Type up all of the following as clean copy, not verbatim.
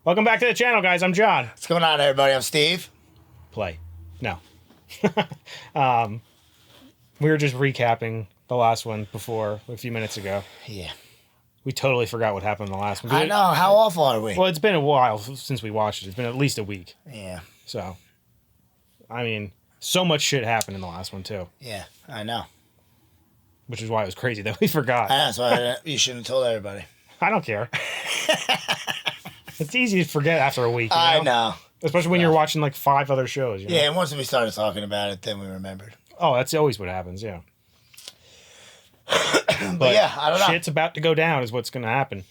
Welcome back to the channel, guys. I'm John. What's going on, everybody? I'm Steve. Play. No. We were just recapping the last one before, a few minutes ago. Yeah. We totally forgot what happened in the last one. I know. How awful are we? Well, it's been a while since we watched it. It's been at least a week. Yeah. So, I mean, so much shit happened in the last one, too. Yeah, I know. Which is why it was crazy that we forgot. That's why you shouldn't have told everybody. I don't care. It's easy to forget after a week. You know? I know. Especially when you're watching like 5 other shows. You know? Yeah, and once we started talking about it, then we remembered. Oh, that's always what happens, yeah. But yeah, I don't know. Shit's about to go down is what's going to happen.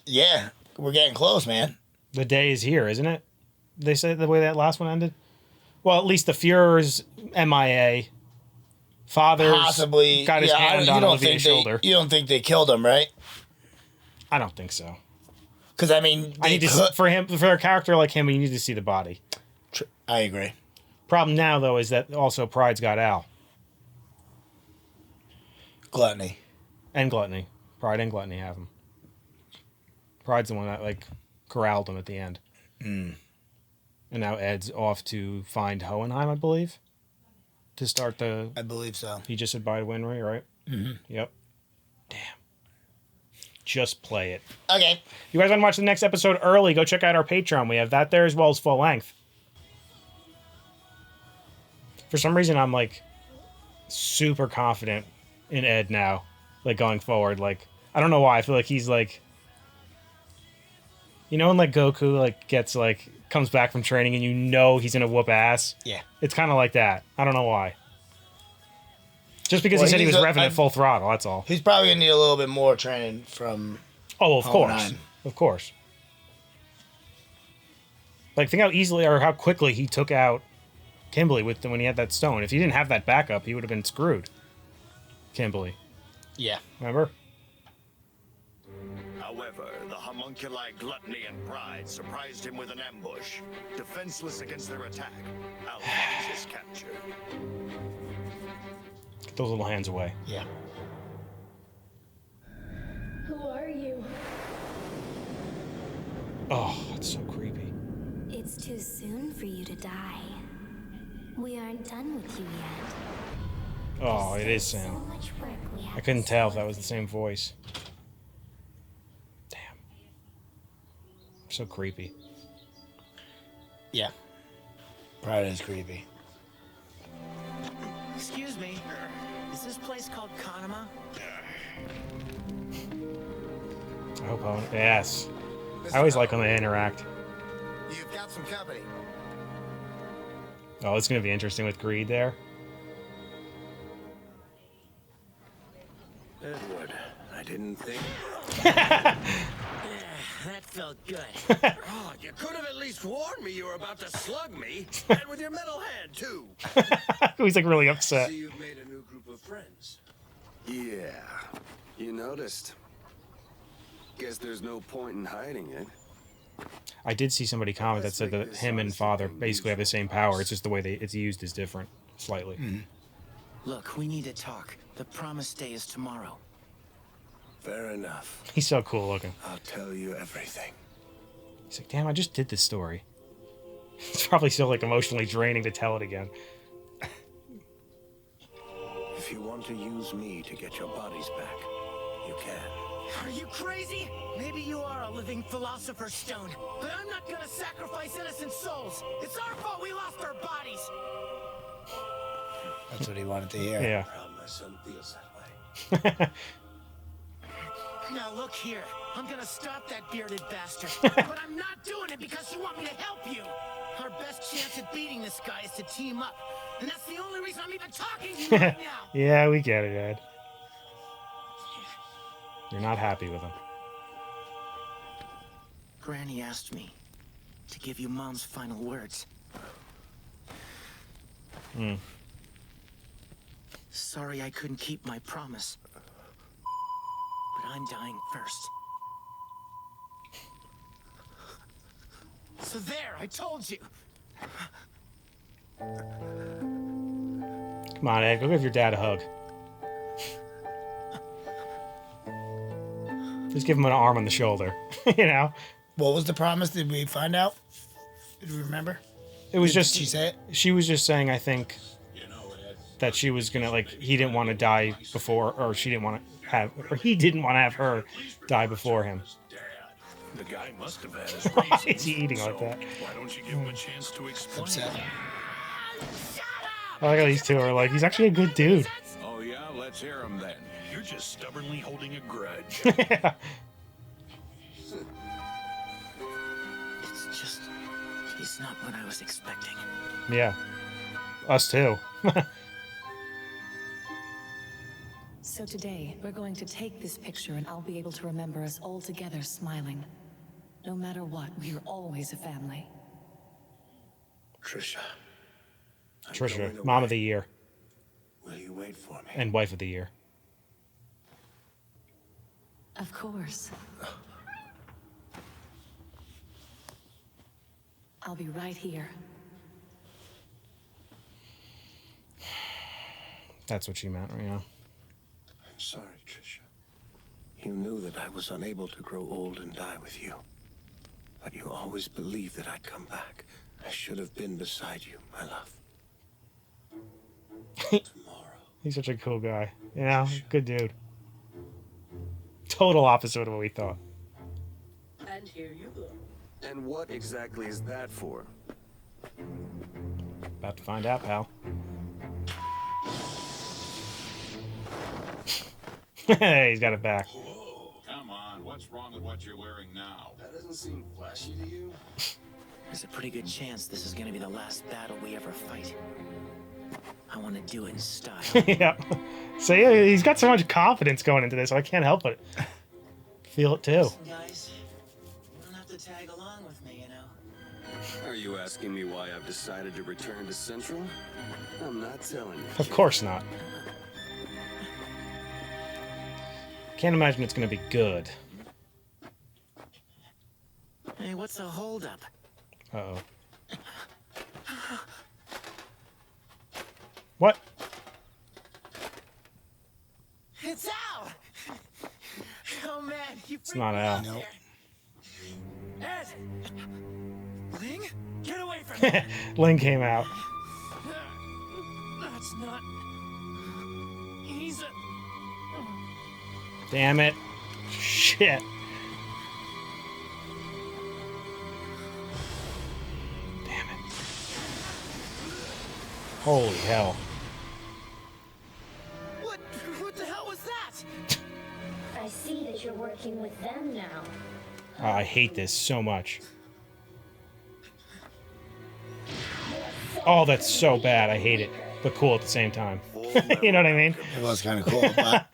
Yeah, we're getting close, man. The day is here, isn't it? They said the way that last one ended? Well, at least the Fuhrer's MIA. Father's Possibly got his hand on Olivia's shoulder. You don't think they killed him, right? I don't think so. Because, I mean... I need to, for a character like him, you need to see the body. I agree. Problem now, though, is that also Pride's got Al. Gluttony. And Gluttony. Pride and Gluttony have him. Pride's the one that, like, corralled him at the end. Mm. And now Ed's off to find Hohenheim, I believe. To start the... I believe so. He just said bye to Winry, right? Mm-hmm. Yep. Damn. Just play it. Okay. If you guys want to watch the next episode early, go check out our Patreon. We have that there as well as full length. For some reason, I'm, like, super confident in Ed now. Like, going forward. Like, I don't know why. I feel like he's, like... You know when, like, Goku, like, gets, like... comes back from training and you know he's gonna whoop ass? Yeah. It's kind of like that. I don't know why. Just because he said he was revving at full throttle, that's all. He's probably going to need a little bit more training from... Oh, of course. Of course. Like, think how easily or how quickly he took out Kimberly when he had that stone. If he didn't have that backup, he would have been screwed. Kimberly. Yeah. Remember? However, the homunculi Gluttony and Pride surprised him with an ambush. Defenseless against their attack, Alphonse is captured. Get those little hands away. Yeah. Who are you? Oh, that's so creepy. It's too soon for you to die. We aren't done with you yet. Oh, it is So Sam. much work we have I couldn't to tell if do. that was the same voice. Damn. So creepy. Yeah. Pride is creepy. Excuse me, is this place called Kanama? I hope Owen... Yes. I always like when they interact. You've got some company. Oh, it's going to be interesting with Greed there. Edward, I didn't think... That felt good. Oh, you could have at least warned me you were about to slug me. And with your metal hand, too. He's like really upset. See, you've made a new group of friends. Yeah, you noticed. Guess there's no point in hiding it. I did see somebody comment that said that him and Father basically have the same power. It's just the way it's used is different, slightly. Look, we need to talk. The promised day is tomorrow. Fair enough. He's so cool looking. I'll tell you everything. He's like, damn, I just did this story. It's probably still like emotionally draining to tell it again. If you want to use me to get your bodies back, you can. Are you crazy? Maybe you are a living philosopher's stone, but I'm not gonna sacrifice innocent souls. It's our fault we lost our bodies. That's what he wanted to hear. Yeah. Proud my son feels that way. Now look here, I'm gonna stop that bearded bastard, but I'm not doing it because you want me to help you. Our best chance at beating this guy is to team up, and that's the only reason I'm even talking to you right now. Yeah, we get it, Ed. You're not happy with him. Granny asked me to give you Mom's final words. Sorry I couldn't keep my promise. But I'm dying first. So there, I told you. Come on, Ed, go give your dad a hug. Just give him an arm on the shoulder, you know? What was the promise? Did we find out? Did we remember? It was Did just she say it? she was just saying, I think, that she was gonna like he didn't want to die before, or she didn't want to have, or he didn't want to have her die before him. The guy must have had his Why reasons. is he eating like that? Why don't you give him a chance to explain? Upset. I like how these two are like, he's actually a good dude. Oh yeah, let's hear him then. You're just stubbornly holding a grudge. Yeah. It's just... he's not what I was expecting. Yeah. Us too. So today, we're going to take this picture and I'll be able to remember us all together smiling. No matter what, we're always a family. Trisha. I'm Trisha, going Mom away. of the Year Will you wait for me? and Wife of the Year. Of course. I'll be right here. That's what she meant, you know. I'm sorry, Trisha. You knew that I was unable to grow old and die with you. But you always believed that I'd come back. I should have been beside you, my love. Tomorrow. He's such a cool guy. You know, good dude. Total opposite of what we thought. And here you go. And what exactly is that for? About to find out, pal. He's got it back. Whoa, come on, what's wrong with what you're wearing now? That doesn't seem flashy to you. There's a pretty good chance this is gonna be the last battle we ever fight. I want to do it in style. Yeah. So yeah, he's got so much confidence going into this, I can't help but feel it too. Listen, guys, you don't have to tag along with me, you know. Are you asking me why I've decided to return to Central? I'm not telling you. Of course not. Can't imagine it's gonna be good. Hey, what's the holdup? Uh-oh. What? It's Al! Oh man, you It's not Al. Nope. Ed! Ling? Get away from me! Ling came out. That's not... He's a... Damn it. Shit. Damn it. Holy hell. What the hell was that? I see that you're working with them now. Oh, I hate this so much. Oh, that's so bad. I hate it. But cool at the same time. You know what I mean? It was kind of cool. But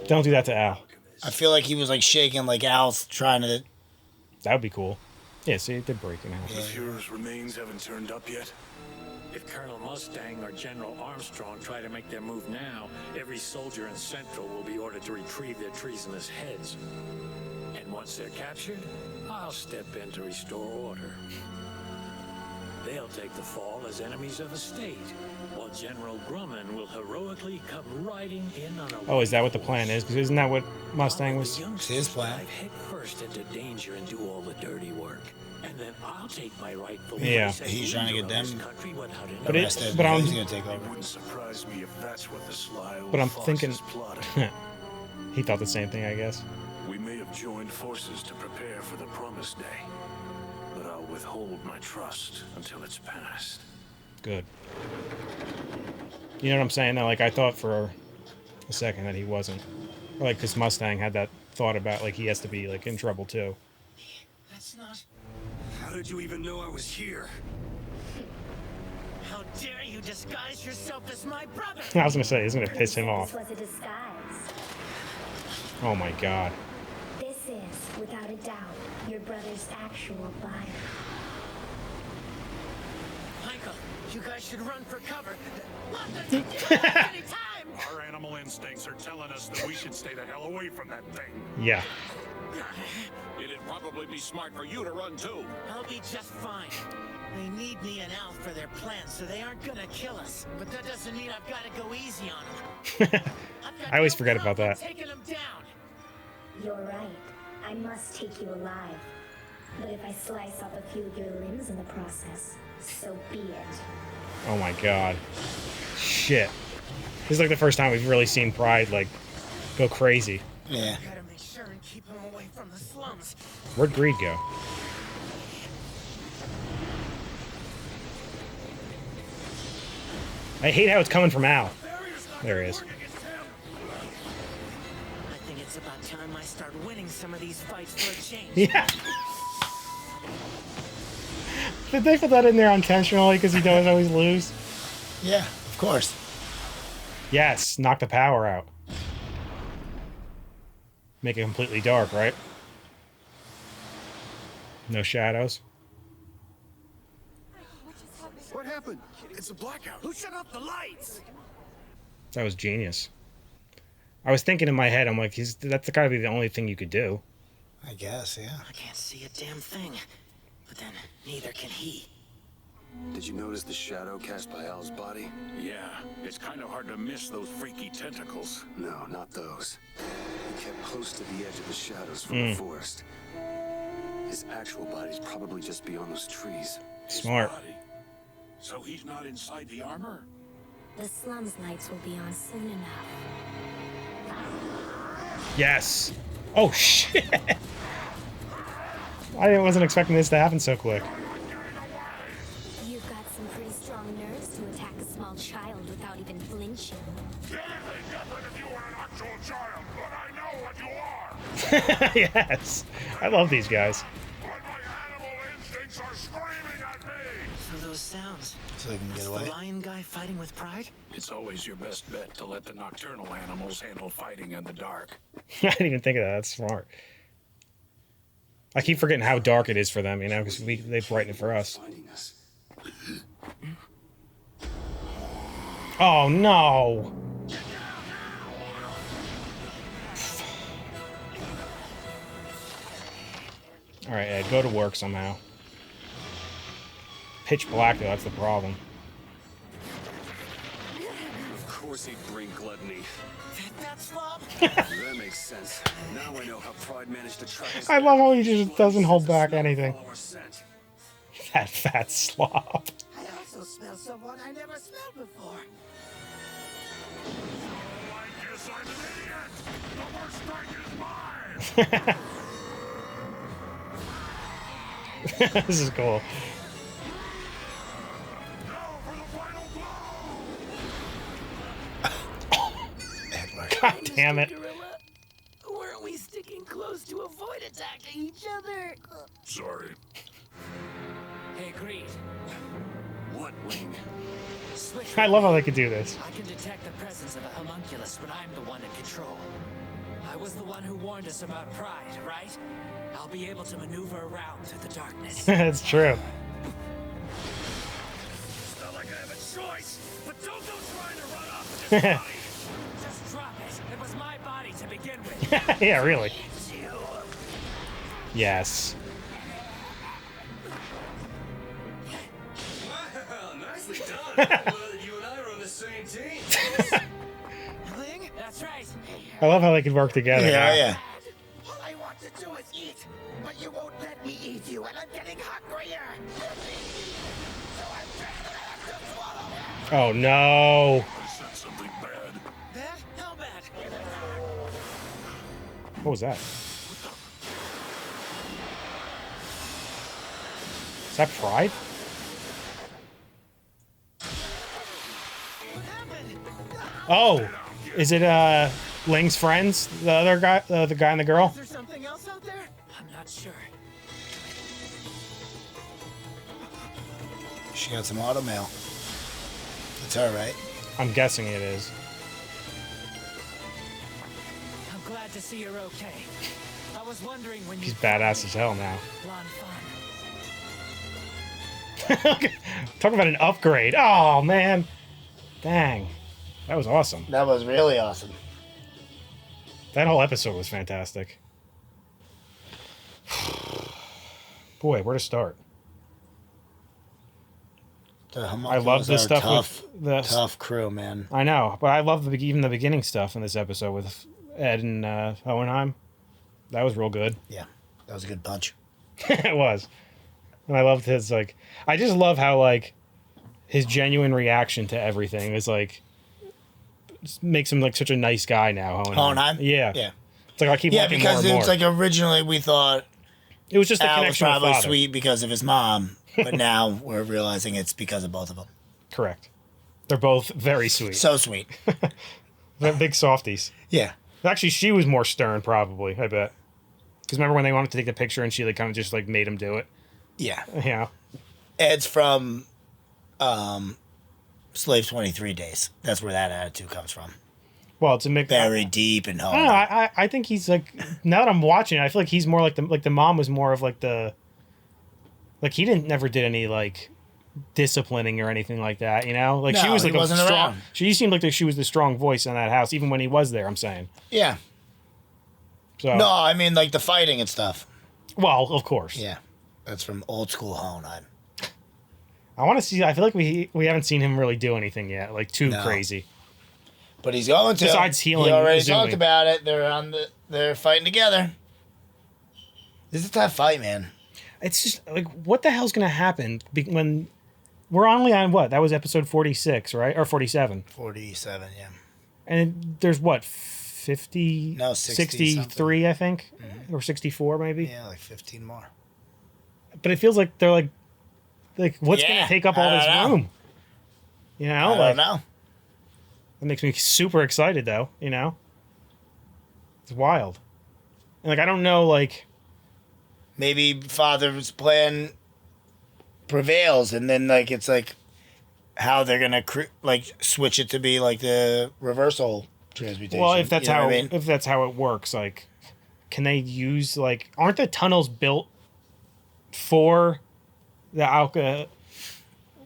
Don't do that to Al. I feel like he was like shaking, like Al's trying to. That would be cool. Yeah, see, it did break in half. The Fuhrer's remains haven't turned up yet. If Colonel Mustang or General Armstrong try to make their move now, every soldier in Central will be ordered to retrieve their treasonous heads. And once they're captured, I'll step in to restore order. They'll take the fall as enemies of the state, while General Grumman will heroically come riding in on a... Oh, is that what the plan is? Because isn't that what Mustang was? It's his plan. Dive head first into danger and do all the dirty work. And then I'll take my rightful Yeah. place as He's trying to leader get of this them- country without any But Rest it, of but I'm, he's gonna take It over. wouldn't surprise me if that's what the sly old but I'm fox thinking, is plotting. he thought the same thing, I guess. We may have joined forces to prepare for the promised day, but I'll withhold my trust until it's past. Good. You know what I'm saying? Though, like I thought for a second that he wasn't, or like because Mustang had that thought about like he has to be like in trouble too. That's not... How did you even know I was here? How dare you disguise yourself as my brother? I was gonna say, isn't it piss him off? This was a disguise. Oh my god. This is, without a doubt, your brother's actual body. Michael, you guys should run for cover. Any time! Our animal instincts are telling us that we should stay the hell away from that thing. Yeah. It'd probably be smart for you to run too. I'll be just fine. They need me and Al for their plans, so they aren't gonna kill us. But that doesn't mean I've got to go easy on them. I always forget about that. Taking them down. You're right. I must take you alive. But if I slice off a few of your limbs in the process, so be it. Oh my god. Shit. This is like the first time we've really seen Pride, like, go crazy. Yeah. Gotta make sure and keep him away from the slums. Where'd Greed go? I hate how it's coming from Al. There he is. I think it's about time I start winning some of these fights for a change. Yeah. Did they put that in there intentionally because he does always lose? Yeah, of course. Yes, knock the power out. Make it completely dark, right? No shadows. What happened? It's a blackout. Who shut off the lights? That was genius. I was thinking in my head, I'm like, that's gotta be the only thing you could do. I guess, yeah. I can't see a damn thing. But then, neither can he. Did you notice the shadow cast by Al's body? Yeah, it's kind of hard to miss those freaky tentacles. No, not those. He kept close to the edge of the shadows from the forest. His actual body's probably just beyond those trees. Smart. Body. So he's not inside the armor? The slums lights will be on soon enough. Yes. Oh shit. I wasn't expecting this to happen so quick. You've got some pretty strong nerves to attack a small child without even flinching. Anything different if you were an actual child, but I know what you are. Yes. I love these guys. But my animal instincts are screaming at me. So those sounds. So they can get Is the away. lion guy fighting with Pride? It's always your best bet to let the nocturnal animals handle fighting in the dark. I didn't even think of that. That's smart. I keep forgetting how dark it is for them, you know, because they brighten it for us. Finding us. Oh no! All right, Ed, go to work somehow. Pitch black though, that's the problem. Of course he'd bring gluttony. That slob? That makes sense. Now I know how Pride managed to track us. I love how he just doesn't hold back Smell anything. follower scent. That fat slob. I also smell someone I never smelled before. I guess I'm an idiot. The first strike is mine. This is cool. Now for the final blow. God damn it. Gorilla, weren't we sticking close to avoid attacking each other? Sorry. Hey, Greed. What, Wing? Switch. I love how they could do this. I can detect the presence of a homunculus when I'm the one in control. I was the one who warned us about Pride, right? I'll be able to maneuver around through the darkness. It's true. It's not like I have a choice, but don't go trying to run off with this body. Just drop it. It was my body to begin with. Yeah, really. It's you. Yes. Wow, nicely done. I'm glad that you and I are on the same team. Ling? That's right. I love how they could work together. Yeah, now. yeah. All I want to do is eat, but you won't let me eat you, and I'm getting hungrier. So I'm just gonna have to swallow it. Oh no. I said something bad. Bad? How bad? What was that? Is that Pride? What happened? Oh, is it Ling's friends? The other guy, the guy and the girl? Is there something else out there? I'm not sure. She got some auto mail. It's her, right? I'm guessing it is. I'm glad to see you're okay. I was wondering when He's you badass as hell now. Blonde fun. Talk about an upgrade. Oh man. Dang. That was awesome. That was really awesome. That whole episode was fantastic. Boy, where to start? The I love this stuff tough, with the tough crew, man. I know, but I love even the beginning stuff in this episode with Ed and Hohenheim. That was real good. Yeah, that was a good bunch. It was. And I loved his, like, I just love how, like, his genuine reaction to everything is, like, makes him, like, such a nice guy now. Hohenheim? Yeah. Yeah. It's like I keep Yeah, liking because more and it's more. like originally we thought It was just the Al was connection with probably father. sweet because of his mom, but now we're realizing it's because of both of them. Correct. They're both very sweet. So sweet. They're big softies. Yeah. Actually, she was more stern, probably, I bet. Because remember when they wanted to take the picture and she, like, kind of just, like, made him do it? Yeah. Yeah. Ed's from Slave 23 days. That's where that attitude comes from. Well, it's a mix. Very deep and I don't know. I think he's, like, now that I'm watching it, I feel like he's more like the mom was more of, like, the, like, he never did any, like, disciplining or anything like that, you know? Like, No, she was, like, he wasn't strong. around. She seemed like she was the strong voice in that house, even when he was there, I'm saying. Yeah. So, No, I mean, like, the fighting and stuff. well, of course. Yeah. That's from old school Hohenheim. I want to see, I feel like we haven't seen him really do anything yet, like, too No. crazy. But he's going to. Besides healing, He already Izumi. talked about it. They're fighting together. This is a tough fight, man. It's just, like, what the hell's going to happen when we're only on what? That was episode 46, right? Or 47. 47, yeah. And there's what? 50? No, 60 63, I think? Or 64, maybe? Yeah, like 15 more. But it feels like they're like what's going Yeah, to take up all I this don't know. room? You know? I Like, don't know. That makes me super excited, though, you know? It's wild. And, like, I don't know, like... Maybe Father's plan prevails, and then, like, it's like how they're going to, like, switch it to be, like, the reversal transmutation. Well, if that's You know how what I mean? if that's how it works, like, can they use, like... Aren't the tunnels built for the alchemy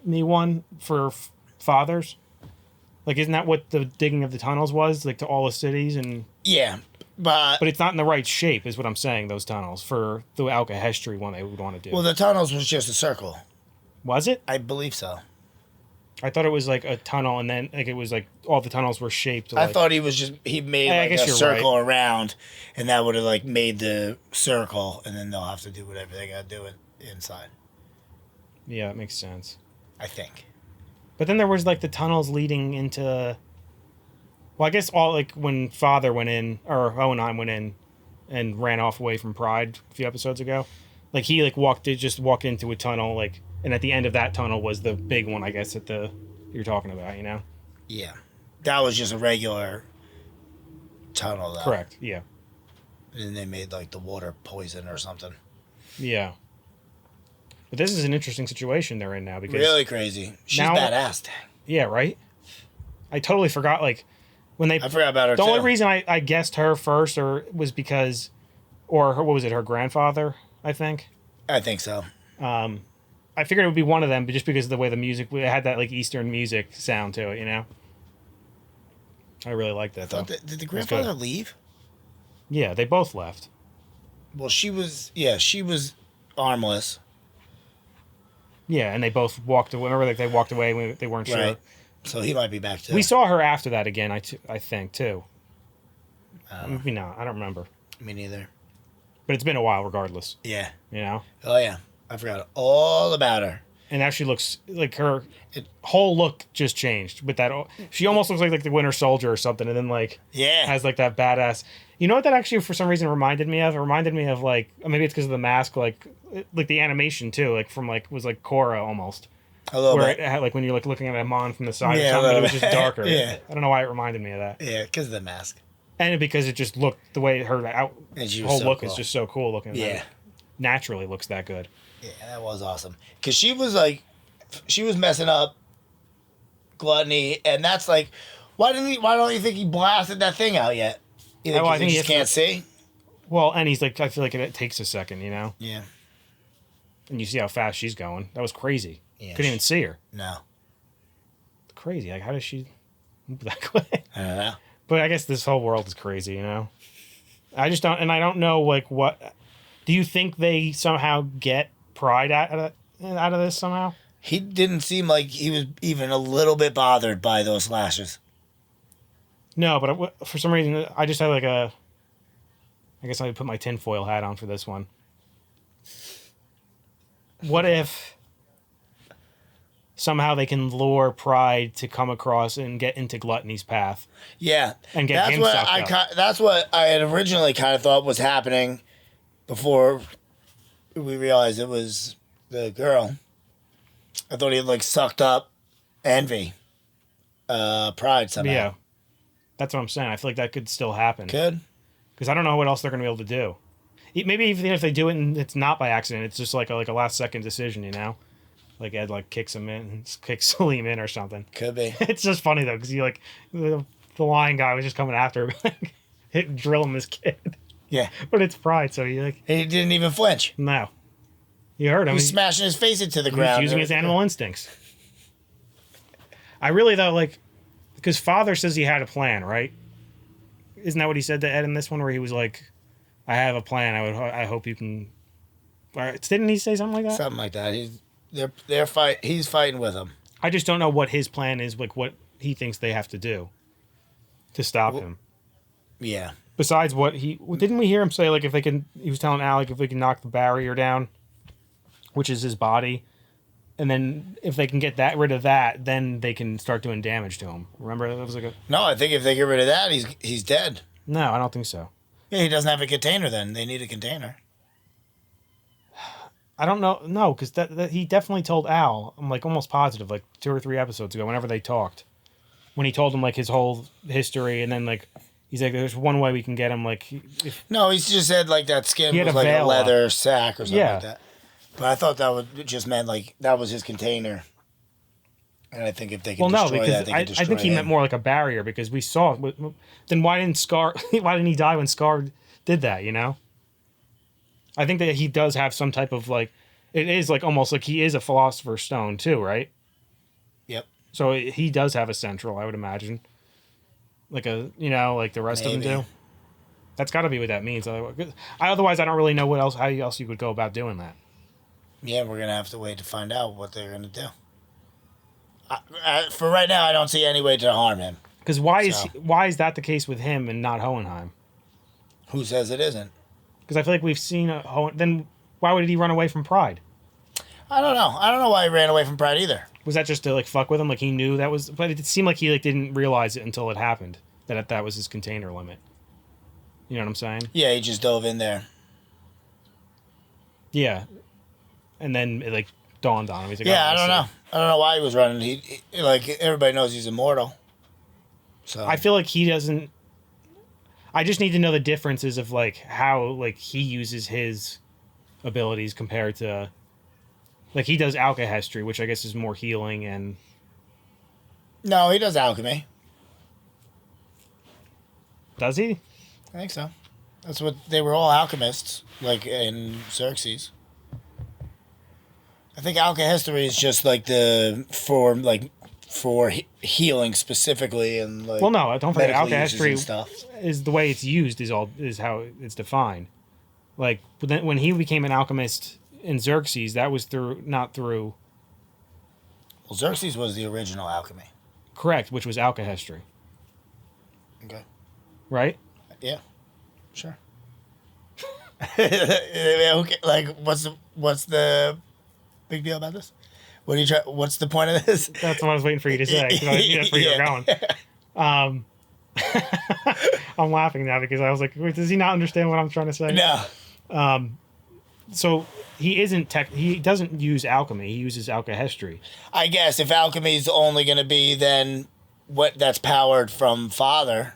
one for fathers? Like, isn't that what the digging of the tunnels was? Like, to all the cities and... Yeah, but But it's not in the right shape, is what I'm saying, those tunnels, for the alchemy one they would want to do. well, the tunnels was just a circle. Was it? I believe so. I thought it was, like, a tunnel, and then, like, it was, like, all the tunnels were shaped. I Like, thought he made I like guess a you're circle around, and that would have, like, made the circle, and then they'll have to do whatever they got to do inside. Yeah, it makes sense. I think. But then there was, like, the tunnels leading into... Well, I guess all, like, when Father went in, or Hohenheim went in and ran off away from Pride a few episodes ago, like, he, like, just walked into a tunnel, like, and at the end of that tunnel was the big one, I guess, that you're talking about, you know? Yeah. That was just a regular tunnel, though. Correct, yeah. And then they made, like, the water poison or something. Yeah. But this is an interesting situation they're in now, because... Really crazy. She's now- badass, dang. Yeah, right? I totally forgot, like, when they... I forgot about her, The only too. reason I guessed her first was because... Or, what was it, her grandfather, I think? I think so. I figured it would be one of them, but just because of the way the music... It had that, like, Eastern music sound to it, you know? I really liked that, though. Did the It was good. grandfather leave? Yeah, they both left. Well, she was armless. Yeah, and they both walked away. Remember, like, they walked away when they weren't sure. Right. So he might be back, too. We saw her after that again, I think, too. I Maybe not. I don't remember. Me neither. But it's been a while, regardless. Yeah. You know? Oh, yeah. I forgot all about her. And now she looks like her whole look just changed. With that, she almost looks like the Winter Soldier or something, and then like has like that badass. You know what that actually for some reason reminded me of? It reminded me of like maybe it's because of the mask, like the animation too, like from like was like Korra almost. A little where bit. it had, like when you're like looking at Amon from the side Yeah, or a something, it little was just bit. darker. Yeah. I don't know why it reminded me of that. Yeah, because of the mask. And because it just looked the way her And she was whole so look cool. is just so cool looking. Yeah. Naturally looks that good. Yeah, that was awesome. Because she was like, she was messing up Gluttony, and that's like, why don't you think he blasted that thing out yet? You think, I think he has just can't see? Well, and he's like, I feel like it takes a second, you know? Yeah. And you see how fast she's going. That was crazy. Yeah, Couldn't even see her. No. Crazy. Like, how does she move that quick? I don't know. But I guess this whole world is crazy, you know? I just don't, and I don't know, like, what. Do you think they somehow get Pride out of this somehow? He didn't seem like he was even a little bit bothered by those lashes. No, but for some reason, I just had like I guess I would put my tinfoil hat on for this one. what if somehow they can lure Pride to come across and get into Gluttony's path? Yeah, And get that's him what sucked up. that's what I had originally kind of thought was happening before we realized it was the girl. I thought he had like sucked up Envy, Pride somehow. Yeah, that's what I'm saying. I feel like that could still happen. Could. Because I don't know what else they're going to be able to do. Maybe even if they do it and it's not by accident, it's just like a last second decision, you know? Like Ed like kicks him in, kicks Salim in or something. Could be. It's just funny though, because the lion guy was just coming after him, drilling this kid. Yeah. But it's Pride, so he didn't even flinch. No. You heard him. He was smashing his face into the ground. He's using his animal instincts. I really though because Father says he had a plan, right? Isn't that what he said to Ed in this one, where he was like, "I have a plan. I hope you can." Didn't he say something like that? Something like that. He's fighting with him. I just don't know what his plan is, like what he thinks they have to do to stop him. Yeah. Besides didn't we hear him say, like, if they can, he was telling Alec if we can knock the barrier down, which is his body, and then if they can get rid of that, then they can start doing damage to him. Remember, that was like No, I think if they get rid of that, he's dead. No, I don't think so. Yeah, he doesn't have a container then. They need a container. I don't know. No, because that he definitely told Al, I'm like almost positive, like 2 or 3 episodes ago, whenever they talked, when he told him like his whole history, and then like he's like, there's one way we can get him, like No, he's just said like that skin He had was a like a veil leather up. sack or something Yeah. like that. But I thought that would just meant like that was his container. And I think if they can destroy because that, they can destroy I think he him. meant more like a barrier, because we saw. Then why didn't he die when Scar did that? You know. I think that he does have some type of like, it is like almost like he is a Philosopher's Stone too, right? Yep. So he does have a central, I would imagine. Like like the rest of them do. That's got to be what that means. Otherwise, I don't really know how else you would go about doing that. Yeah, we're gonna have to wait to find out what they're gonna do. For right now, I don't see any way to harm him. Because why is that the case with him and not Hohenheim? Who says it isn't? Because I feel like we've seen then why would he run away from Pride? I don't know. I don't know why he ran away from Pride either. Was that just to like fuck with him? Like he knew that was, but it seemed like he like didn't realize it until it happened that was his container limit. You know what I'm saying? Yeah, he just dove in there. Yeah, and then it like dawned on him. He's like, yeah, I don't know. I don't know why he was running. He like everybody knows he's immortal. So I feel like he doesn't. I just need to know the differences of like how like he uses his abilities compared to like he does alchemy, which I guess is more healing and. No, he does alchemy. Does he? I think so. That's what they were all alchemists, like in Xerxes. I think alchemy is just like for healing specifically and like. Well, no, I don't think alchemy stuff is the way it's used is how it's defined. Like when he became an alchemist in Xerxes, that was not through. Well, Xerxes was the original alchemy. Correct, which was alchemy. Okay. Right? Yeah. Sure. Okay, like, what's the big deal about this? What's the point of this? That's what I was waiting for you to say. That's where you're going. I'm laughing now because I was like, does he not understand what I'm trying to say? No. So he doesn't use alchemy. He uses alchemy. I guess if alchemy is only going to be then what that's powered from Father.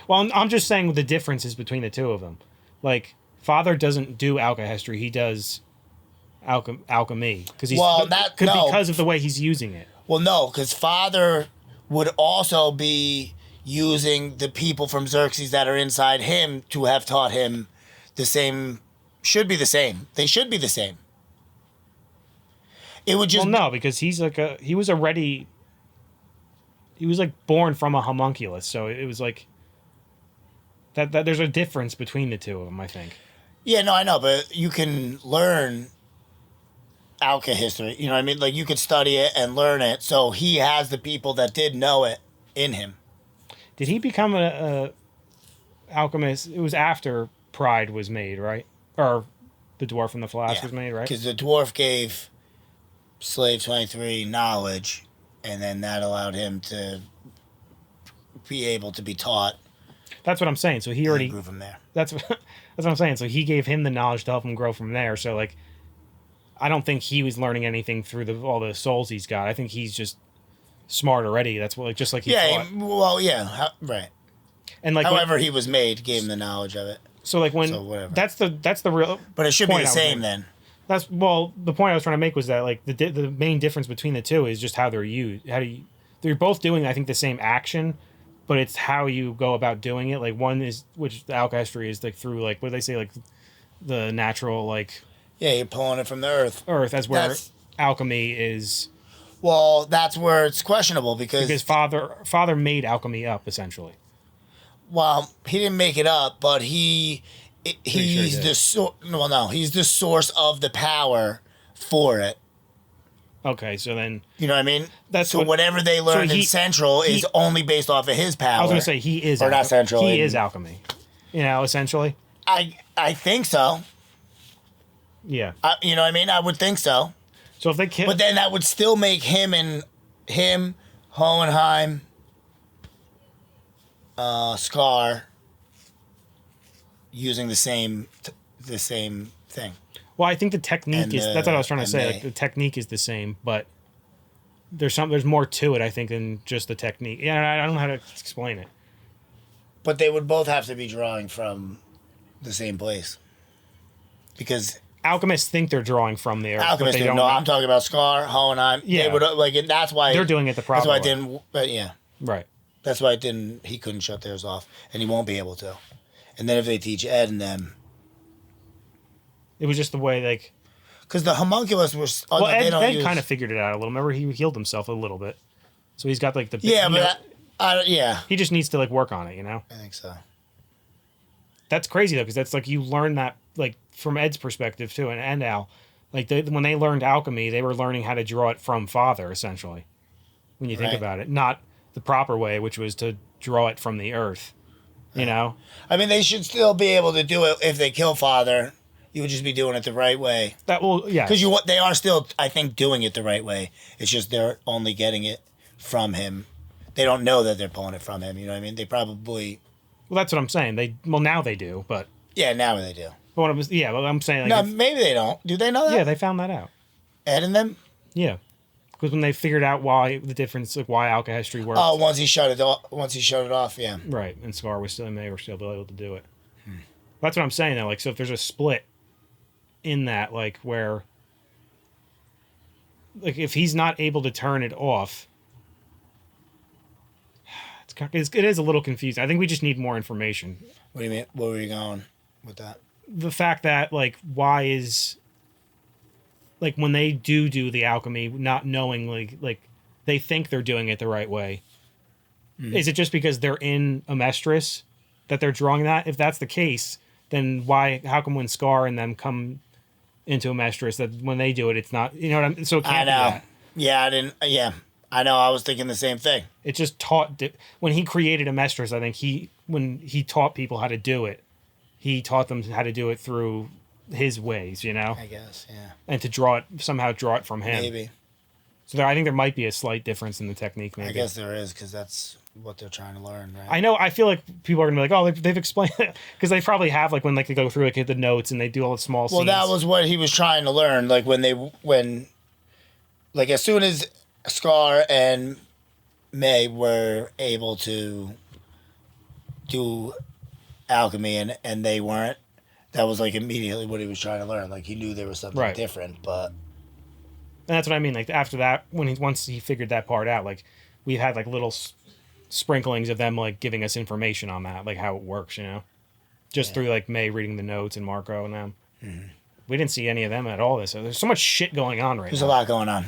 Well, I'm just saying the differences between the two of them. Like, Father doesn't do alchemy. He does alchemy because of the way he's using it. Well, no, because Father would also be using the people from Xerxes that are inside him to have taught him the same. Should be the same. They should be the same. It would just no, because he was like born from a homunculus, so it was like that there's a difference between the two of them, I think. Yeah, no, I know, but you can learn alchemy history. You know what I mean? Like, you could study it and learn it. So he has the people that did know it in him. Did he become a alchemist? It was after Pride was made, right? Or the dwarf from the flask was made, right? Because the dwarf gave Slave 23 knowledge, and then that allowed him to be able to be taught. That's what I'm saying. So he already grew from there. That's what I'm saying. So he gave him the knowledge to help him grow from there. So like, I don't think he was learning anything through all the souls he's got. I think he's just smart already. That's what, like, just like he thought. Right. And like, however he was made gave him the knowledge of it. So like when that's the real. But it should be the same then. The point I was trying to make was that like the main difference between the two is just how they're used. They're both doing, I think, the same action, but it's how you go about doing it. Like one is, which the alchemy is like through like, what do they say, like the natural, like, yeah, you're pulling it from the earth. As where alchemy is. Well, that's where it's questionable because father made alchemy up essentially. Well, he didn't make it up, but he's the he's the source of the power for it. Okay, so then you know what I mean. Whatever they learned in Central is only based off of his power. I was going to say he is, or not Central. He is alchemy. You know, essentially. I think so. Yeah. You know what I mean? I would think so. So if they kill, but then that would still make him, Hohenheim, Scar, using the same thing. Well, I think the technique that's what I was trying to say. Like the technique is the same, but there's more to it, I think, than just the technique. Yeah, I don't know how to explain it. But they would both have to be drawing from the same place, because alchemists think they're drawing from the earth. Alchemists don't. No, I'm talking about Scar, Hohenheim. Yeah, they would, that's why they're doing it the proper way. That's why I didn't. But yeah, right. That's why he couldn't shut theirs off, and he won't be able to. And then if they teach Ed and them, it was just the way, like, because the homunculus was. Well, Ed kind of figured it out a little. Remember, he healed himself a little bit, so he's got like the he just needs to like work on it, you know. I think so. That's crazy though, because that's like you learn that like from Ed's perspective too, and Al, like when they learned alchemy, they were learning how to draw it from Father essentially. When you think about it, not the proper way, which was to draw it from the earth. You know. I mean, they should still be able to do it if they kill Father. You would just be doing it the right way. Because they are still, I think, doing it the right way. It's just they're only getting it from him. They don't know that they're pulling it from him. You know what I mean? They probably. Well, that's what I'm saying. Now they do, but. Yeah, now they do. But I'm saying. Like, no, maybe they don't. Do they know that? Yeah, they found that out. Ed and them. Yeah, because when they figured out why the difference, like why alchemy works. Oh, once he shut it off, yeah. Right, and Scar was still, and they were still able to do it. That's what I'm saying though. Like, so if there's a split in that, like where, like if he's not able to turn it off, it is a little confusing. I think we just need more information. What do you mean? Where were you going with that? The fact that like why is, like when they do the alchemy, not knowing like they think they're doing it the right way. Is it just because they're in Amestris that they're drawing that? If that's the case, then how come when Scar and them come into Amestris that when they do it, it's not, you know what I'm, so it can't I know. Be that. Yeah, I know. I was thinking the same thing. It just taught, when he created Amestris, I think when he taught people how to do it, he taught them how to do it through his ways, you know? I guess, yeah. And to somehow draw it from him. Maybe. So I think there might be a slight difference in the technique, maybe. I guess there is, because that's what they're trying to learn, right? I know. I feel like people are going to be like, oh, they've explained it. Because they probably have, like, when like they go through like the notes and they do all the small scenes. Well, that was what he was trying to learn. Like, like, as soon as Scar and May were able to do alchemy and they weren't, that was like immediately what he was trying to learn. Like he knew there was something different, but. And that's what I mean. Like after that, once he figured that part out, like we had like little sprinklings of them like giving us information on that, like how it works, you know, just through like May reading the notes and Marco and them. Mm-hmm. We didn't see any of them at all. So there's so much shit going on right now. There's a lot going on.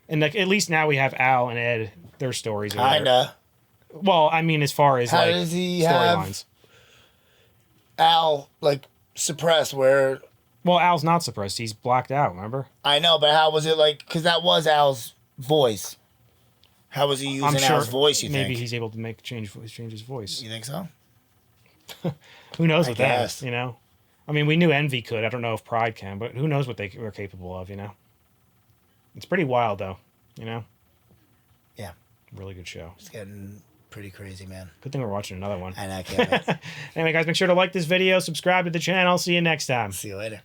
And like at least now we have Al and Ed, their stories. Kinda. Well, I mean, as far as how like does he storylines. Al like suppressed where? Well, Al's not suppressed. He's blacked out. Remember? I know, but how was it like? Because that was Al's voice. How was he using Al's voice? You think maybe he's able to change his voice? You think so? Who knows with that? You know, I mean, we knew Envy could. I don't know if Pride can, but who knows what they were capable of, you know? It's pretty wild, though, you know? Yeah. Really good show. It's getting pretty crazy, man. Good thing we're watching another one. And I can't wait. Anyway, guys, make sure to like this video, subscribe to the channel. See you next time. See you later.